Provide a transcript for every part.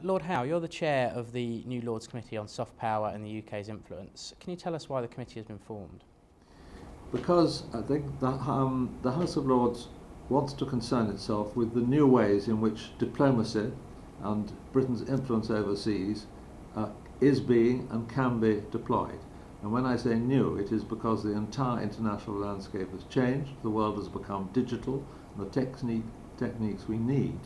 Lord Howell, you're the chair of the new Lords Committee on Soft Power and the UK's Influence. Can you tell us why the committee has been formed? Because I think the House of Lords wants to concern itself with the new ways in which diplomacy and Britain's influence overseas is being and can be deployed. And when I say new, it is because the entire international landscape has changed, the world has become digital, and the techniques we need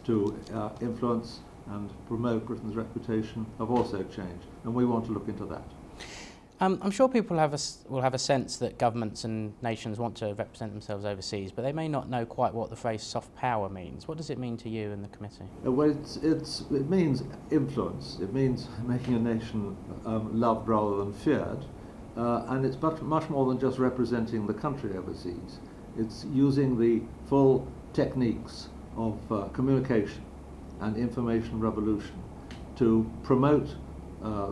to influence and promote Britain's reputation have also changed, and we want to look into that. I'm sure people will have a sense that governments and nations want to represent themselves overseas, but they may not know quite what the phrase soft power means. What does it mean to you and the committee? Well, it means influence. It means making a nation loved rather than feared, and it's much more than just representing the country overseas. It's using the full techniques of communication and information revolution to promote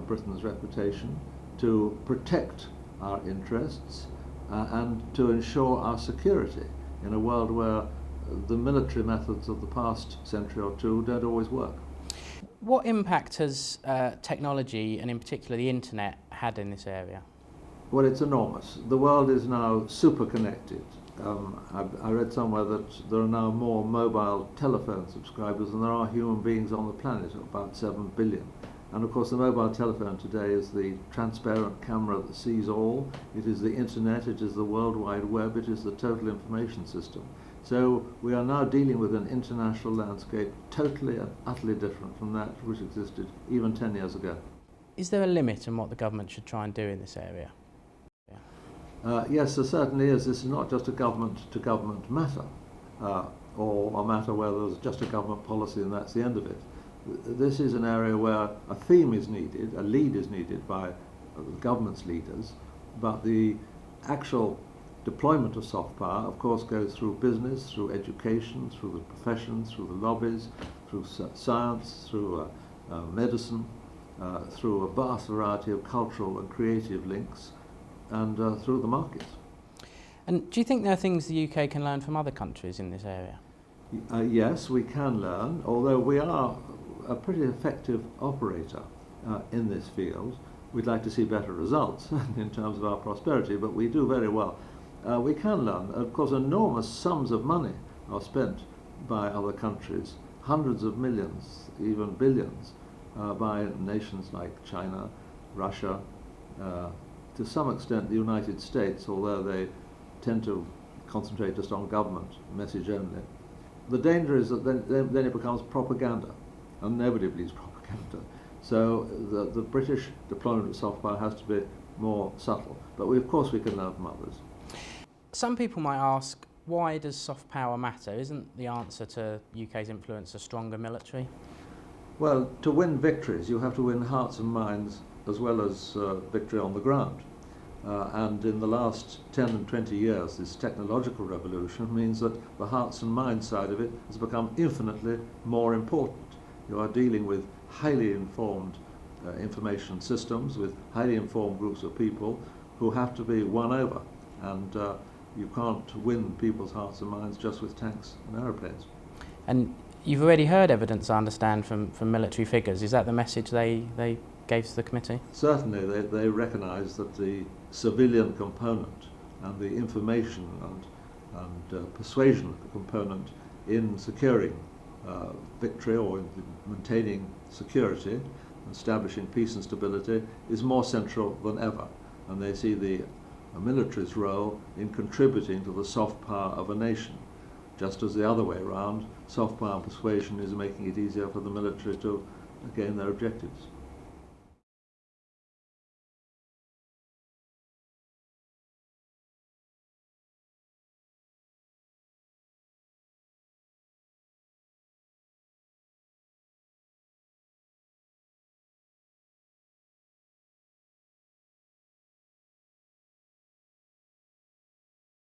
Britain's reputation, to protect our interests, and to ensure our security in a world where the military methods of the past century or two don't always work. What impact has technology, and in particular the internet, had in this area? Well, it's enormous. The world is now super connected. I read somewhere that there are now more mobile telephone subscribers than there are human beings on the planet, about 7 billion. And of course the mobile telephone today is the transparent camera that sees all. It is the internet, it is the World Wide Web, it is the total information system. So we are now dealing with an international landscape totally and utterly different from that which existed even 10 years ago. Is there a limit on what the government should try and do in this area? Yes, there certainly is. This is not just a government-to-government matter, or a matter where there's just a government policy and that's the end of it. This is an area where a theme is needed, a lead is needed by the government's leaders, but the actual deployment of soft power, of course, goes through business, through education, through the professions, through the lobbies, through science, through medicine, through a vast variety of cultural and creative links, and through the markets. And do you think there are things the UK can learn from other countries in this area? Yes, we can learn, although we are a pretty effective operator in this field. We'd like to see better results in terms of our prosperity, but we do very well. We can learn. Of course, enormous sums of money are spent by other countries, hundreds of millions, even billions, by nations like China, Russia, to some extent the United States, although they tend to concentrate just on government message only. The danger is that then it becomes propaganda, and nobody believes propaganda. So the British deployment of soft power has to be more subtle, but of course we can learn from others. Some people might ask, why does soft power matter? Isn't the answer to UK's influence a stronger military? Well, to win victories you have to win hearts and minds as well as victory on the ground. And in the last 10 and 20 years, this technological revolution means that the hearts and minds side of it has become infinitely more important. You are dealing with highly informed information systems, with highly informed groups of people who have to be won over. And you can't win people's hearts and minds just with tanks and aeroplanes. And you've already heard evidence, I understand, from military figures. Is that the message they gave to the committee? Certainly, they recognise that the civilian component and the information and persuasion component in securing victory or in maintaining security, establishing peace and stability, is more central than ever. And they see the military's role in contributing to the soft power of a nation, just as the other way around, soft power and persuasion is making it easier for the military to gain their objectives.